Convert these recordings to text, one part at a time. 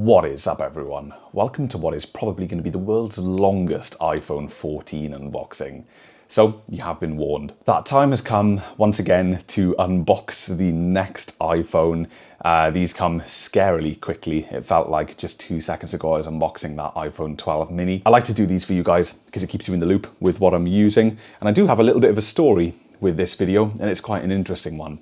What is up, everyone? Welcome to what is probably going to be the world's longest iPhone 14 unboxing. So, you have been warned. That time has come once again to unbox the next iPhone. These come scarily quickly. It felt like just 2 seconds ago I was unboxing that iPhone 12 mini. I like to do these for you guys because it keeps you in the loop with what I'm using. And I do have a little bit of a story with this video, and it's quite an interesting one.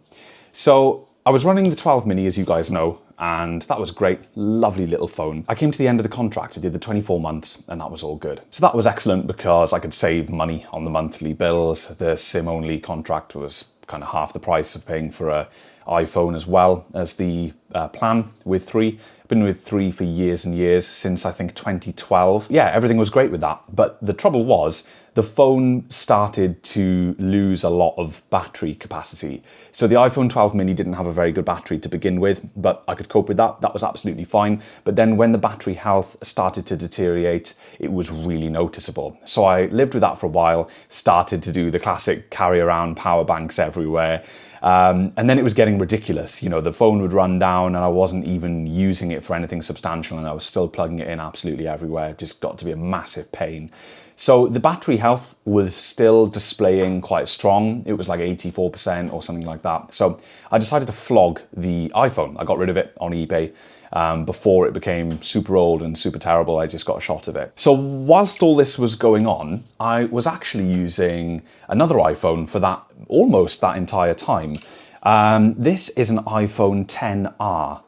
So, I was running the 12 mini, as you guys know, and that was great, lovely little phone. I came to the end of the contract, I did the 24 months, and that was all good. So that was excellent because I could save money on the monthly bills. The SIM-only contract was kind of half the price of paying for an iPhone, as well as the plan with 3. I've been with 3 for years and years, since I think 2012. Yeah, everything was great with that, but the trouble was, the phone started to lose a lot of battery capacity. So the iPhone 12 mini didn't have a very good battery to begin with, but I could cope with that. That was absolutely fine. But then when the battery health started to deteriorate, it was really noticeable. So I lived with that for a while, started to do the classic carry around power banks everywhere. And then it was getting ridiculous. You know, the phone would run down and I wasn't even using it for anything substantial, and I was still plugging it in absolutely everywhere. It just got to be a massive pain. So the battery health was still displaying quite strong. It was like 84% or something like that. So I decided to flog the iPhone. I got rid of it on eBay before it became super old and super terrible. I just got a shot of it. So whilst all this was going on, I was actually using another iPhone for that almost that entire time. This is an iPhone XR,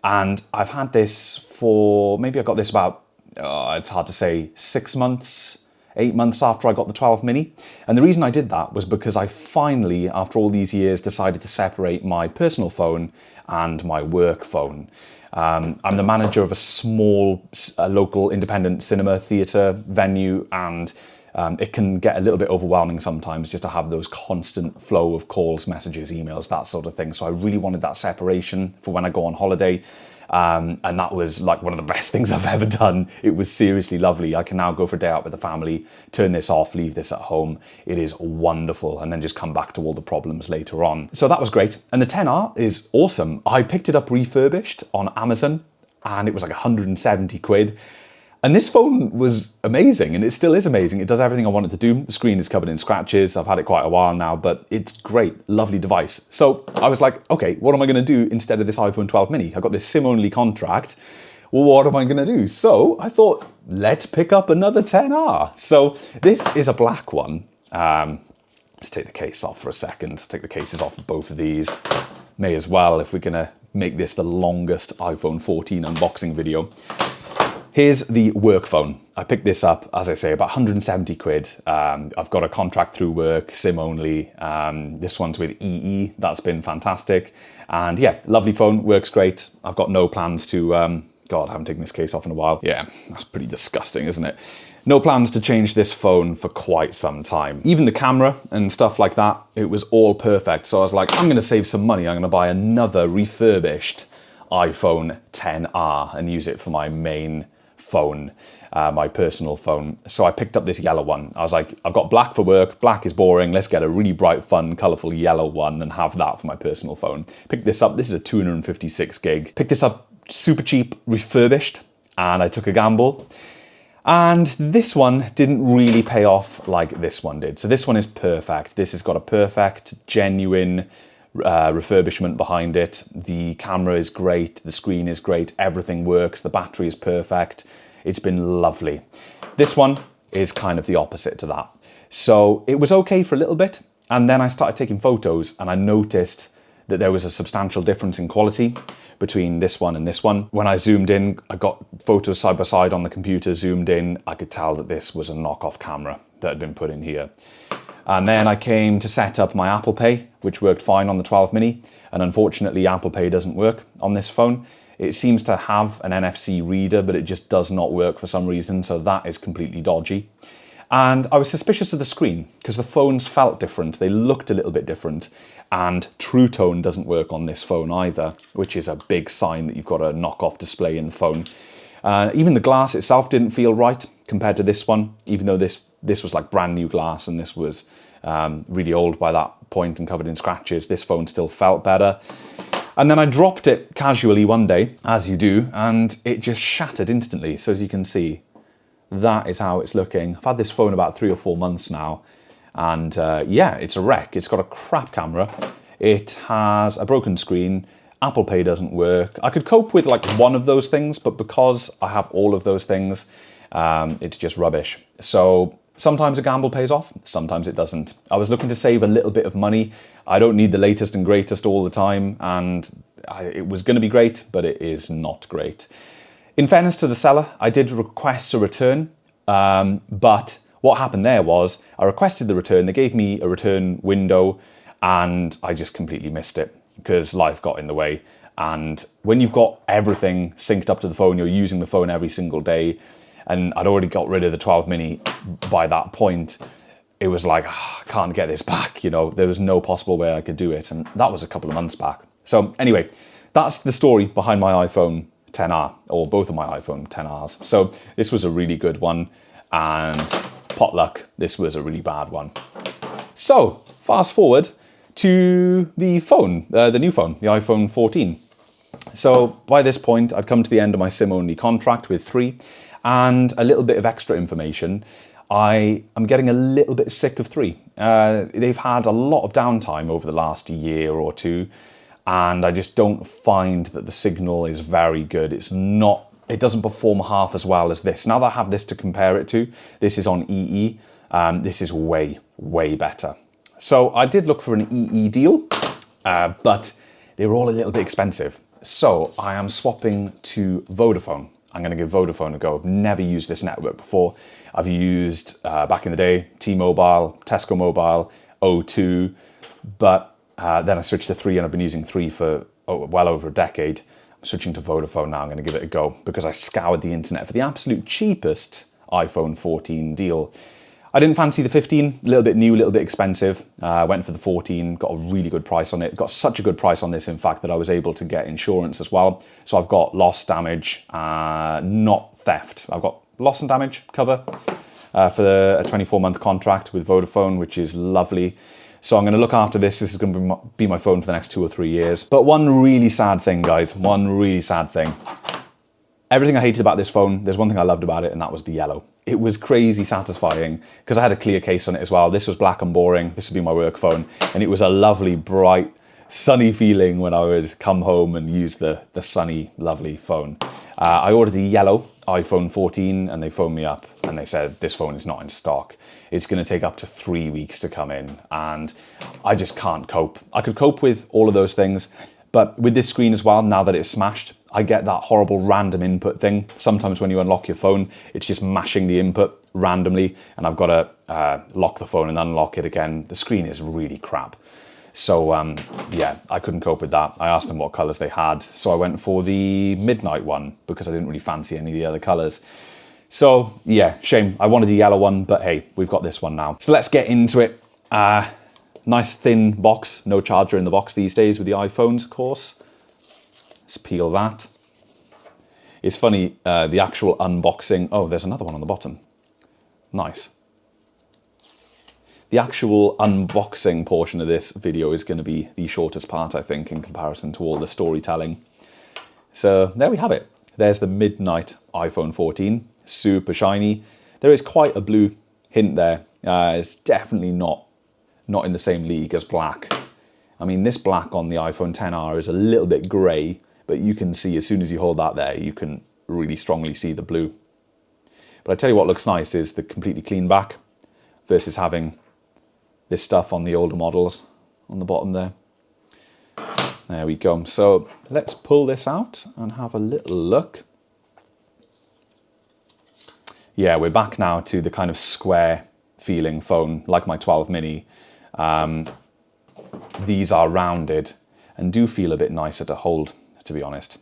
and I've had this for, maybe I got this about, it's hard to say, 6 months, 8 months after I got the 12 mini. And the reason I did that was because I finally, after all these years, decided to separate my personal phone and my work phone. I'm the manager of a small local independent cinema theatre venue, and it can get a little bit overwhelming sometimes just to have those constant flow of calls, messages, emails, that sort of thing. So I really wanted that separation for when I go on holiday. And that was like one of the best things I've ever done. It was seriously lovely. I can now go for a day out with the family, turn this off, leave this at home. It is wonderful. And then just come back to all the problems later on. So that was great. And the XR is awesome. I picked it up refurbished on Amazon, and it was like 170 quid. And this phone was amazing, and it still is amazing. It does everything I want it to do. The screen is covered in scratches. I've had it quite a while now, but it's great, lovely device. So I was like, okay, what am I gonna do instead of this iPhone 12 mini? I got this SIM-only contract. Well, what am I gonna do? So I thought, let's pick up another XR. So this is a black one. Let's take the case off for a second. Take the cases off of both of these. May as well, if we're gonna make this the longest iPhone 14 unboxing video. Here's the work phone. I picked this up, as I say, about 170 quid. I've got a contract through work, SIM only. This one's with EE, that's been fantastic. And yeah, lovely phone, works great. I've got no plans to, God, I haven't taken this case off in a while. Yeah, that's pretty disgusting, isn't it? No plans to change this phone for quite some time. Even the camera and stuff like that, it was all perfect. So I was like, I'm gonna save some money. I'm gonna buy another refurbished iPhone XR and use it for my main phone, my personal phone. So I picked up this yellow one. I was like, I've got black for work, black is boring, let's get a really bright, fun, colourful yellow one and have that for my personal phone. Picked this up, this is a 256 gig. Picked this up super cheap, refurbished, and I took a gamble. And this one didn't really pay off like this one did. So this one is perfect. This has got a perfect, genuine refurbishment behind it. The camera is great, the screen is great, everything works, the battery is perfect. It's been lovely. This one is kind of the opposite to that. So it was okay for a little bit, and then I started taking photos and I noticed that there was a substantial difference in quality between this one and this one. When I zoomed in, I got photos side by side on the computer, zoomed in, I could tell that this was a knockoff camera that had been put in here. And then I came to set up my Apple Pay, which worked fine on the 12 mini. And unfortunately, Apple Pay doesn't work on this phone. It seems to have an NFC reader, but it just does not work for some reason. So that is completely dodgy. And I was suspicious of the screen because the phones felt different. They looked a little bit different. And True Tone doesn't work on this phone either, which is a big sign that you've got a knockoff display in the phone. Even the glass itself didn't feel right compared to this one, even though this was like brand new glass and this was really old by that point and covered in scratches. This phone still felt better. And then I dropped it casually one day, as you do, and it just shattered instantly. So as you can see, that is how it's looking. I've had this phone about 3 or 4 months now, and yeah, it's a wreck. It's got a crap camera. It has a broken screen. Apple Pay doesn't work. I could cope with like one of those things, but because I have all of those things, it's just rubbish. So sometimes a gamble pays off, sometimes it doesn't. I was looking to save a little bit of money. I don't need the latest and greatest all the time, and it was going to be great, but it is not great. In fairness to the seller, I did request a return, but what happened there was I requested the return, they gave me a return window, and I just completely missed it because life got in the way. And when you've got everything synced up to the phone, you're using the phone every single day, and I'd already got rid of the 12 mini by that point. It was like, I can't get this back, you know, there was no possible way I could do it. And that was a couple of months back. So anyway, that's the story behind my iPhone XR, or both of my iPhone XRs. So this was a really good one, and potluck, this was a really bad one. So fast forward to the phone, the new phone, the iPhone 14. So by this point, I'd come to the end of my SIM-only contract with 3, and a little bit of extra information. I am getting a little bit sick of 3. They've had a lot of downtime over the last year or two, and I just don't find that the signal is very good. It doesn't perform half as well as this. Now that I have this to compare it to, this is on EE, this is way, way better. So I did look for an EE deal, but they were all a little bit expensive. So I am swapping to Vodafone. I'm going to give Vodafone a go. I've never used this network before. I've used, back in the day, T-Mobile, Tesco Mobile, O2, but then I switched to 3, and I've been using 3 for well over a decade. I'm switching to Vodafone now. I'm going to give it a go because I scoured the internet for the absolute cheapest iPhone 14 deal. I didn't fancy the 15, a little bit new, a little bit expensive. Went for the 14, got a really good price on it. Got such a good price on this, in fact, that I was able to get insurance as well. So I've got loss, damage, not theft. I've got loss and damage cover for a 24-month contract with Vodafone, which is lovely. So I'm going to look after this. This is going to be my phone for the next 2 or 3 years. But one really sad thing, guys, one really sad thing. Everything I hated about this phone, there's one thing I loved about it, and that was the yellow. It was crazy satisfying because I had a clear case on it as well. This was black and boring. This would be my work phone. And it was a lovely, bright, sunny feeling when I would come home and use the sunny, lovely phone. I ordered the yellow iPhone 14, and they phoned me up and they said, this phone is not in stock. It's going to take up to 3 weeks to come in, and I just can't cope. I could cope with all of those things, but with this screen as well, now that it's smashed, I get that horrible random input thing. Sometimes when you unlock your phone, it's just mashing the input randomly, and I've got to lock the phone and unlock it again. The screen is really crap. So yeah, I couldn't cope with that. I asked them what colors they had, so I went for the midnight one because I didn't really fancy any of the other colors. So yeah, shame. I wanted the yellow one, but hey, we've got this one now. So let's get into it. Nice thin box, no charger in the box these days with the iPhones, of course. Let's peel that. It's funny, the actual unboxing. Oh, there's another one on the bottom. Nice. The actual unboxing portion of this video is going to be the shortest part, I think, in comparison to all the storytelling. So there we have it. There's the midnight iPhone 14, super shiny. There is quite a blue hint there. It's definitely not in the same league as black. I mean, this black on the iPhone XR is a little bit grey, but you can see as soon as you hold that there, you can really strongly see the blue. But I tell you what looks nice is the completely clean back versus having this stuff on the older models on the bottom there. There we go. So let's pull this out and have a little look. Yeah, we're back now to the kind of square feeling phone, like my 12 mini. These are rounded and do feel a bit nicer to hold, to be honest.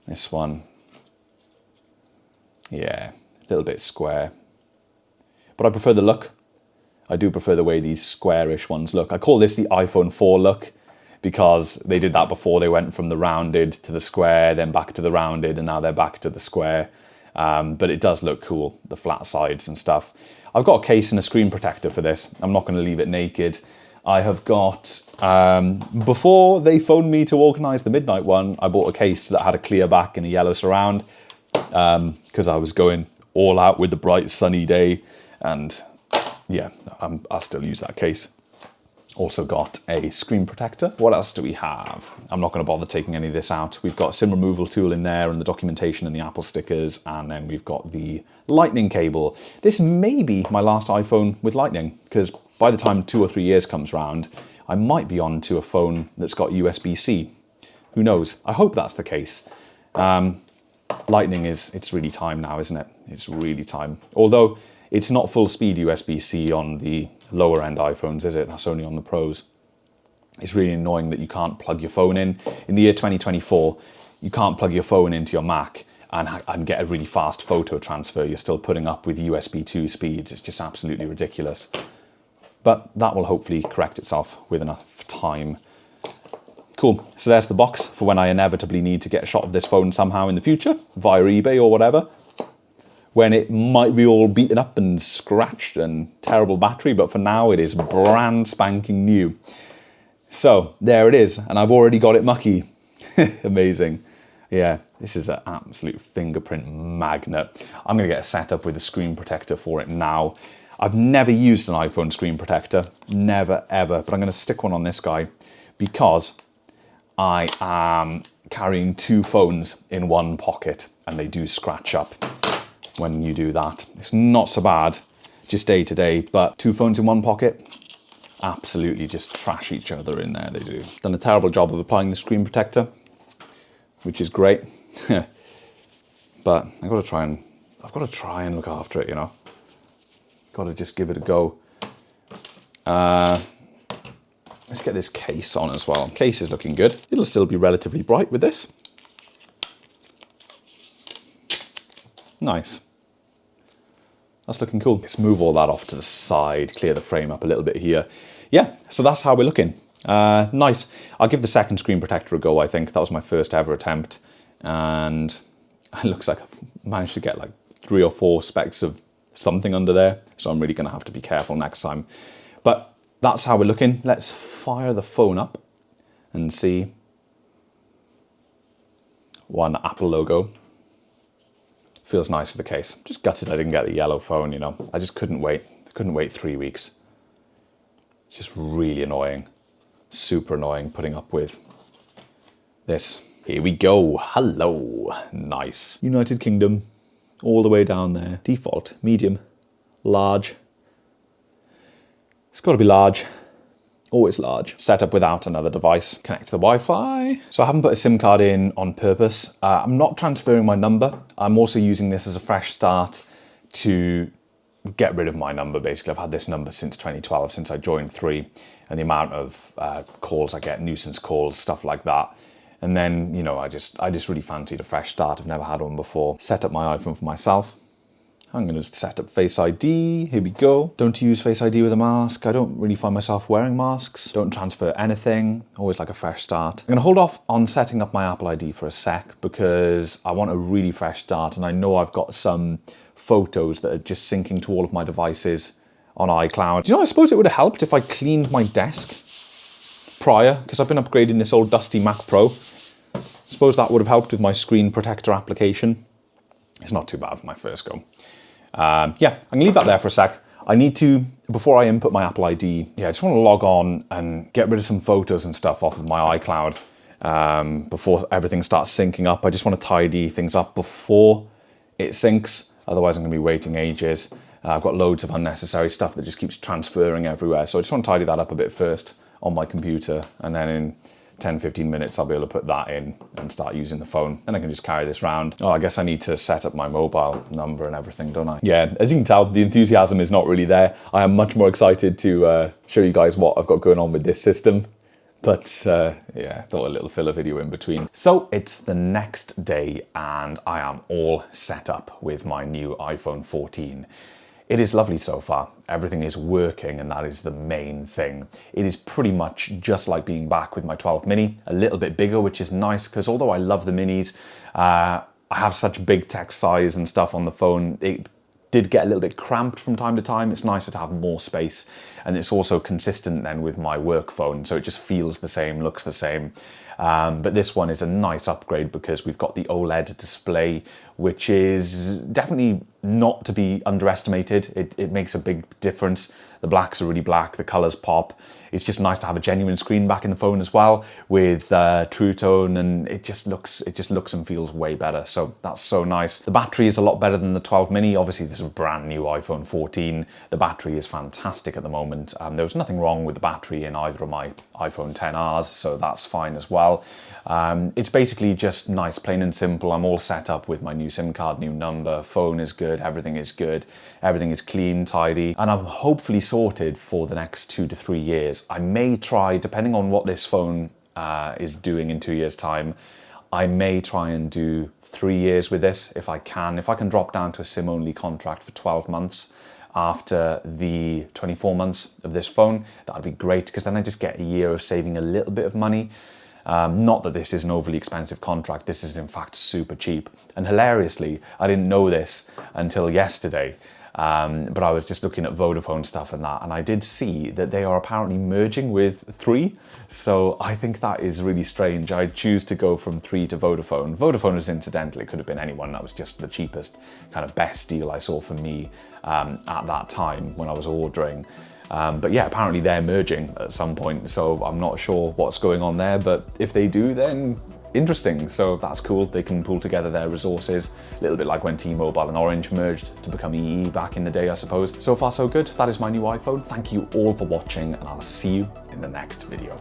This one, yeah, a little bit square. But I prefer the look. I do prefer the way these squarish ones look. I call this the iPhone 4 look because they did that before. They went from the rounded to the square, then back to the rounded, and now they're back to the square. But it does look cool, the flat sides and stuff. I've got a case and a screen protector for this. I'm not going to leave it naked. I have got, before they phoned me to organise the midnight one, I bought a case that had a clear back and a yellow surround, because I was going all out with the bright sunny day, and yeah, I'll still use that case. Also got a screen protector. What else do we have? I'm not going to bother taking any of this out. We've got a SIM removal tool in there and the documentation and the Apple stickers, and then we've got the lightning cable. This may be my last iPhone with lightning, because by the time 2 or 3 years comes round, I might be on to a phone that's got USB-C. Who knows? I hope that's the case. Lightning it's really time now, isn't it? It's really time. Although it's not full speed USB-C on the lower end iPhones, is it? That's only on the Pros. It's really annoying that you can't plug your phone in. In the year 2024, you can't plug your phone into your Mac and get a really fast photo transfer. You're still putting up with USB 2 speeds. It's just absolutely ridiculous. But that will hopefully correct itself with enough time. Cool, so there's the box for when I inevitably need to get a shot of this phone somehow in the future, via eBay or whatever, when it might be all beaten up and scratched and terrible battery, but for now it is brand spanking new. So there it is, and I've already got it mucky. Amazing. Yeah, this is an absolute fingerprint magnet. I'm gonna get a setup with a screen protector for it now. I've never used an iPhone screen protector, never ever, but I'm gonna stick one on this guy because I am carrying 2 phones in one pocket and they do scratch up when you do that. It's not so bad, just day to day, but 2 phones in one pocket, absolutely just trash each other in there, they do. Done a terrible job of applying the screen protector, which is great, but I've got to try and look after it, you know. Got to just give it a go. Let's get this case on as well. Case is looking good. It'll still be relatively bright with this. Nice. That's looking cool. Let's move all that off to the side, clear the frame up a little bit here. Yeah, so that's how we're looking. Nice. I'll give the second screen protector a go, I think. That was my first ever attempt. And it looks like I've managed to get like 3 or 4 specks of something under there. So I'm really going to have to be careful next time. But that's how we're looking. Let's fire the phone up and see. One Apple logo. Feels nice for the case. Just gutted I didn't get the yellow phone, you know. I just couldn't wait. Couldn't wait 3 weeks. It's just really annoying. Super annoying putting up with this. Here we go. Hello. Nice. United Kingdom. All the way down there. Default. Medium. Large. It's got to be large. Always large. Set up without another device. Connect to the Wi-Fi. So I haven't put a SIM card in on purpose. I'm not transferring my number. I'm also using this as a fresh start to get rid of my number, basically. I've had this number since 2012, since I joined 3, and the amount of calls I get, nuisance calls, stuff like that. And then, you know, I just really fancied a fresh start. I've never had one before. Set up my iPhone for myself. I'm going to set up Face ID. Here we go. Don't use Face ID with a mask. I don't really find myself wearing masks. Don't transfer anything. Always like a fresh start. I'm going to hold off on setting up my Apple ID for a sec because I want a really fresh start, and I know I've got some photos that are just syncing to all of my devices on iCloud. Do you know, I suppose it would have helped if I cleaned my desk prior, because I've been upgrading this old dusty Mac Pro. I suppose that would have helped with my screen protector application. It's not too bad for my first go. Yeah, I'm gonna leave that there for a sec. I need to, before I input my Apple ID, I just want to log on and get rid of some photos and stuff off of my iCloud before everything starts syncing up. I just want to tidy things up before it syncs. Otherwise, I'm going to be waiting ages. I've got loads of unnecessary stuff that just keeps transferring everywhere. So I just want to tidy that up a bit first on my computer. And then in 10, 15 minutes, I'll be able to put that in and start using the phone. And I can just carry this around. Oh, I guess I need to set up my mobile number and everything, don't I? Yeah, as you can tell, the enthusiasm is not really there. I am much more excited to show you guys what I've got going on with this system. But yeah, thought a little filler video in between. So it's the next day and I am all set up with my new iPhone 14. It is lovely so far. Everything is working and that is the main thing. It is pretty much just like being back with my 12 mini, a little bit bigger, which is nice because although I love the minis, I have such big text size and stuff on the phone, it did get a little bit cramped from time to time. It's nicer to have more space, and it's also consistent then with my work phone, so it just feels the same, looks the same. But this one is a nice upgrade because we've got the OLED display, which is definitely not to be underestimated. It makes a big difference. The blacks are really black, the colors pop. It's just nice to have a genuine screen back in the phone as well with True Tone, and it just looks and feels way better. So that's so nice. The battery is a lot better than the 12 mini. Obviously, this is a brand new iPhone 14. The battery is fantastic at the moment. There was nothing wrong with the battery in either of my iPhone XRs, so that's fine as well. It's basically just nice, plain and simple. I'm all set up with my new SIM card, new number, phone is good, everything is good, everything is clean, tidy, and I'm hopefully sorted for the next 2 to 3 years. I may try, depending on what this phone is doing in 2 years' time, I may try and do 3 years with this if I can. If I can drop down to a SIM-only contract for 12 months after the 24 months of this phone, that'd be great, because then I just get a year of saving a little bit of money. Not that this is an overly expensive contract, this is in fact super cheap. And hilariously, I didn't know this until yesterday, but I was just looking at Vodafone stuff and that, and I did see that they are apparently merging with 3. So I think that is really strange. I choose to go from 3 to Vodafone. Vodafone is incidental, it could have been anyone. That was just the cheapest, kind of best deal I saw for me at that time when I was ordering. But yeah, apparently they're merging at some point, so I'm not sure what's going on there, but if they do, then interesting. So that's cool. They can pull together their resources, a little bit like when T-Mobile and Orange merged to become EE back in the day, I suppose. So far, so good. That is my new iPhone. Thank you all for watching, and I'll see you in the next video.